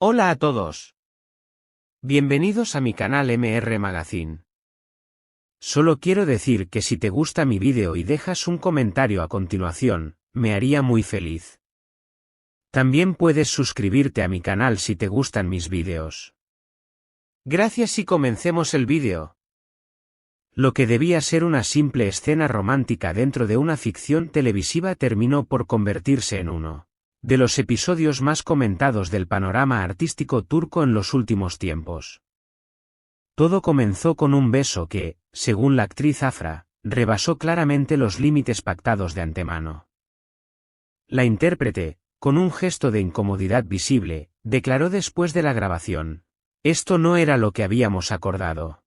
Hola a todos. Bienvenidos a mi canal MR Magazine. Solo quiero decir que si te gusta mi vídeo y dejas un comentario a continuación, me haría muy feliz. También puedes suscribirte a mi canal si te gustan mis vídeos. Gracias y comencemos el vídeo. Lo que debía ser una simple escena romántica dentro de una ficción televisiva terminó por convertirse en uno de los episodios más comentados del panorama artístico turco en los últimos tiempos. Todo comenzó con un beso que, según la actriz Afra, rebasó claramente los límites pactados de antemano. La intérprete, con un gesto de incomodidad visible, declaró después de la grabación: «Esto no era lo que habíamos acordado».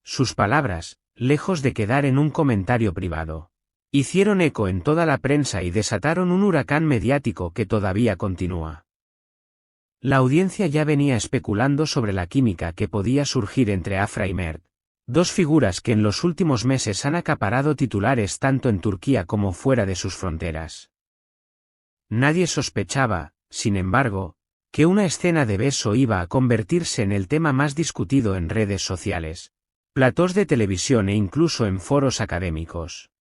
Sus palabras, lejos de quedar en un comentario privado, hicieron eco en toda la prensa y desataron un huracán mediático que todavía continúa. La audiencia ya venía especulando sobre la química que podía surgir entre Afra y Mert, dos figuras que en los últimos meses han acaparado titulares tanto en Turquía como fuera de sus fronteras. Nadie sospechaba, sin embargo, que una escena de beso iba a convertirse en el tema más discutido en redes sociales, platós de televisión e incluso en foros académicos.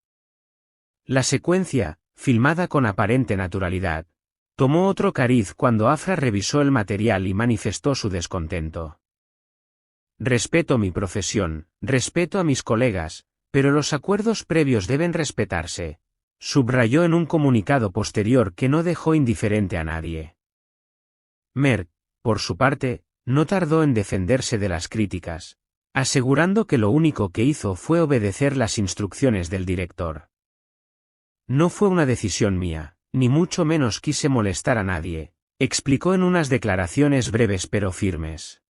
La secuencia, filmada con aparente naturalidad, tomó otro cariz cuando Afra revisó el material y manifestó su descontento. «Respeto mi profesión, respeto a mis colegas, pero los acuerdos previos deben respetarse», subrayó en un comunicado posterior que no dejó indiferente a nadie. Mert, por su parte, no tardó en defenderse de las críticas, asegurando que lo único que hizo fue obedecer las instrucciones del director. «No fue una decisión mía, ni mucho menos quise molestar a nadie», explicó en unas declaraciones breves pero firmes.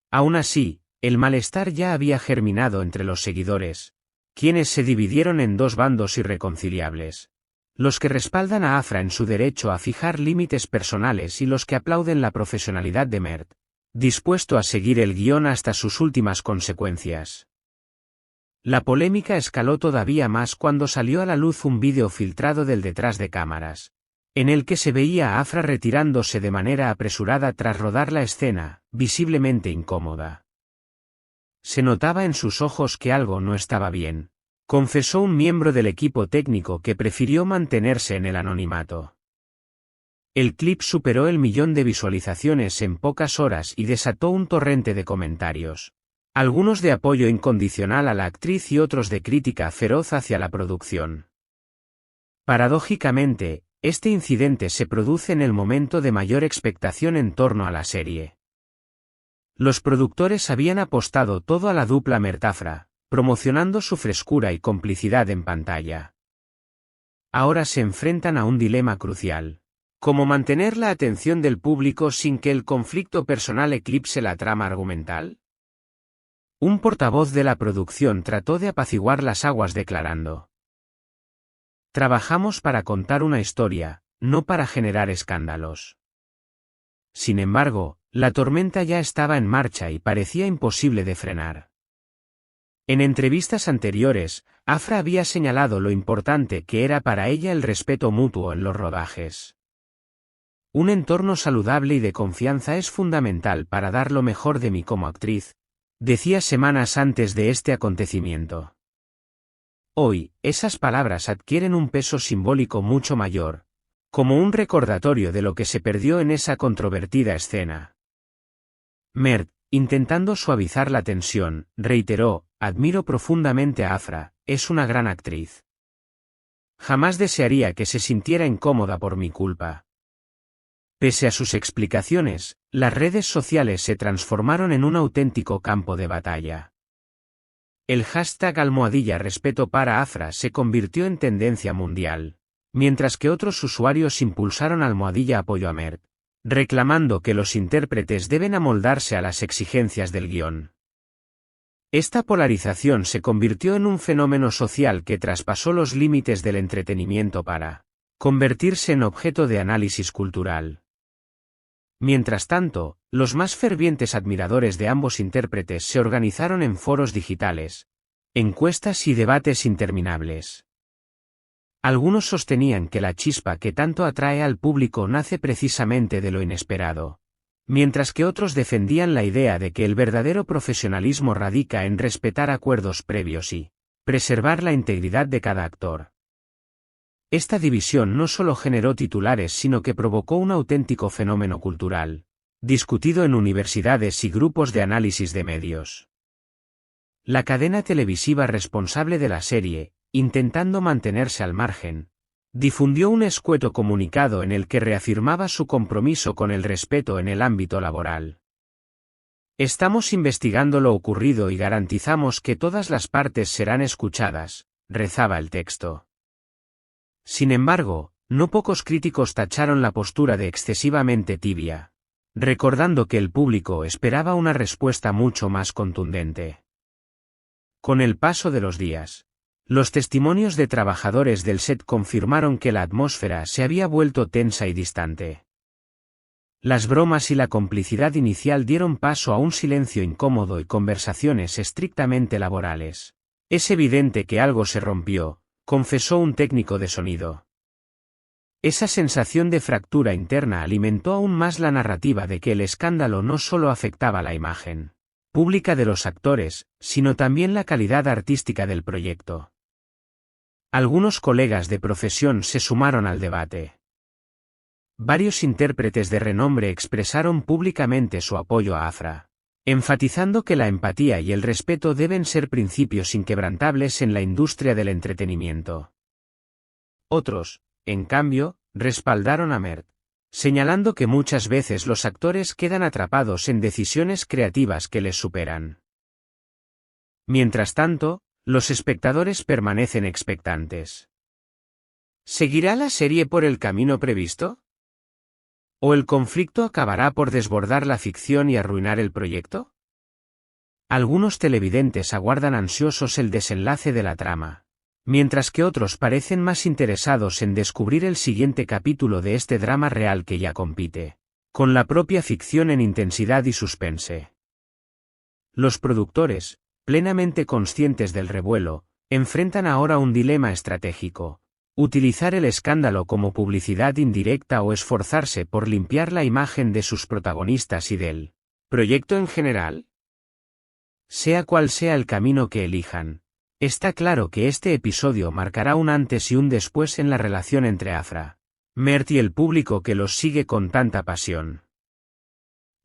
Aún así, el malestar ya había germinado entre los seguidores, quienes se dividieron en dos bandos irreconciliables: los que respaldan a Afra en su derecho a fijar límites personales y los que aplauden la profesionalidad de Mert, dispuesto a seguir el guión hasta sus últimas consecuencias. La polémica escaló todavía más cuando salió a la luz un vídeo filtrado del detrás de cámaras, en el que se veía a Afra retirándose de manera apresurada tras rodar la escena, visiblemente incómoda. «Se notaba en sus ojos que algo no estaba bien», confesó un miembro del equipo técnico que prefirió mantenerse en el anonimato. El clip superó el 1.000.000 de visualizaciones en pocas horas y desató un torrente de comentarios, algunos de apoyo incondicional a la actriz y otros de crítica feroz hacia la producción. Paradójicamente, este incidente se produce en el momento de mayor expectación en torno a la serie. Los productores habían apostado todo a la dupla Mert-Afra, promocionando su frescura y complicidad en pantalla. Ahora se enfrentan a un dilema crucial: ¿cómo mantener la atención del público sin que el conflicto personal eclipse la trama argumental? Un portavoz de la producción trató de apaciguar las aguas declarando: «Trabajamos para contar una historia, no para generar escándalos». Sin embargo, la tormenta ya estaba en marcha y parecía imposible de frenar. En entrevistas anteriores, Afra había señalado lo importante que era para ella el respeto mutuo en los rodajes. «Un entorno saludable y de confianza es fundamental para dar lo mejor de mí como actriz», decía semanas antes de este acontecimiento. Hoy, esas palabras adquieren un peso simbólico mucho mayor, como un recordatorio de lo que se perdió en esa controvertida escena. Mert, intentando suavizar la tensión, reiteró: «Admiro profundamente a Afra, es una gran actriz. Jamás desearía que se sintiera incómoda por mi culpa». Pese a sus explicaciones, las redes sociales se transformaron en un auténtico campo de batalla. El hashtag #respeto para Afra se convirtió en tendencia mundial, mientras que otros usuarios impulsaron #apoyo a Mert, reclamando que los intérpretes deben amoldarse a las exigencias del guión. Esta polarización se convirtió en un fenómeno social que traspasó los límites del entretenimiento para convertirse en objeto de análisis cultural. Mientras tanto, los más fervientes admiradores de ambos intérpretes se organizaron en foros digitales, encuestas y debates interminables. Algunos sostenían que la chispa que tanto atrae al público nace precisamente de lo inesperado, mientras que otros defendían la idea de que el verdadero profesionalismo radica en respetar acuerdos previos y preservar la integridad de cada actor. Esta división no solo generó titulares sino que provocó un auténtico fenómeno cultural, discutido en universidades y grupos de análisis de medios. La cadena televisiva responsable de la serie, intentando mantenerse al margen, difundió un escueto comunicado en el que reafirmaba su compromiso con el respeto en el ámbito laboral. Estamos investigando lo ocurrido y garantizamos que todas las partes serán escuchadas, rezaba el texto. Sin embargo, no pocos críticos tacharon la postura de excesivamente tibia, recordando que el público esperaba una respuesta mucho más contundente. Con el paso de los días, los testimonios de trabajadores del set confirmaron que la atmósfera se había vuelto tensa y distante. Las bromas y la complicidad inicial dieron paso a un silencio incómodo y conversaciones estrictamente laborales. Es evidente que algo se rompió, confesó un técnico de sonido. Esa sensación de fractura interna alimentó aún más la narrativa de que el escándalo no solo afectaba la imagen pública de los actores, sino también la calidad artística del proyecto. Algunos colegas de profesión se sumaron al debate. Varios intérpretes de renombre expresaron públicamente su apoyo a Afra, enfatizando que la empatía y el respeto deben ser principios inquebrantables en la industria del entretenimiento. Otros, en cambio, respaldaron a Mert, señalando que muchas veces los actores quedan atrapados en decisiones creativas que les superan. Mientras tanto, los espectadores permanecen expectantes. ¿Seguirá la serie por el camino previsto? ¿O el conflicto acabará por desbordar la ficción y arruinar el proyecto? Algunos televidentes aguardan ansiosos el desenlace de la trama, mientras que otros parecen más interesados en descubrir el siguiente capítulo de este drama real que ya compite con la propia ficción en intensidad y suspense. Los productores, plenamente conscientes del revuelo, enfrentan ahora un dilema estratégico: utilizar el escándalo como publicidad indirecta o esforzarse por limpiar la imagen de sus protagonistas y del proyecto en general. Sea cual sea el camino que elijan, está claro que este episodio marcará un antes y un después en la relación entre Afra, Mert y el público que los sigue con tanta pasión.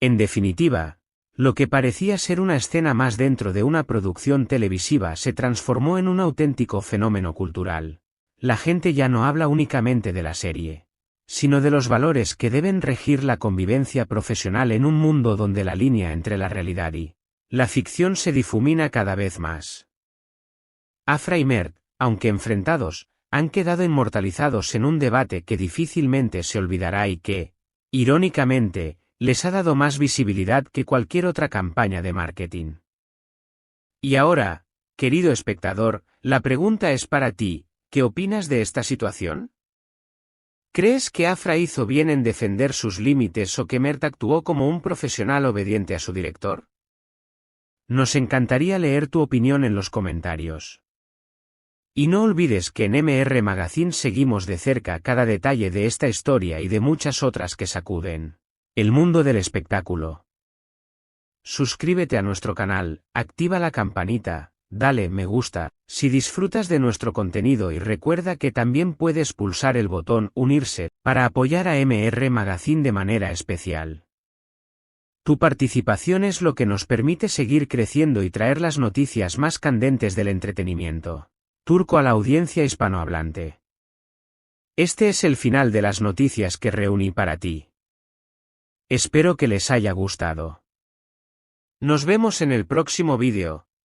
En definitiva, lo que parecía ser una escena más dentro de una producción televisiva se transformó en un auténtico fenómeno cultural. La gente ya no habla únicamente de la serie, sino de los valores que deben regir la convivencia profesional en un mundo donde la línea entre la realidad y la ficción se difumina cada vez más. Afra y Mert, aunque enfrentados, han quedado inmortalizados en un debate que difícilmente se olvidará y que, irónicamente, les ha dado más visibilidad que cualquier otra campaña de marketing. Y ahora, querido espectador, la pregunta es para ti: ¿qué opinas de esta situación? ¿Crees que Afra hizo bien en defender sus límites o que Mert actuó como un profesional obediente a su director? Nos encantaría leer tu opinión en los comentarios. Y no olvides que en MR Magazine seguimos de cerca cada detalle de esta historia y de muchas otras que sacuden el mundo del espectáculo. Suscríbete a nuestro canal, activa la campanita, dale me gusta si disfrutas de nuestro contenido y recuerda que también puedes pulsar el botón unirse para apoyar a MR Magazine de manera especial. Tu participación es lo que nos permite seguir creciendo y traer las noticias más candentes del entretenimiento turco a la audiencia hispanohablante. Este es el final de las noticias que reuní para ti. Espero que les haya gustado. Nos vemos en el próximo vídeo.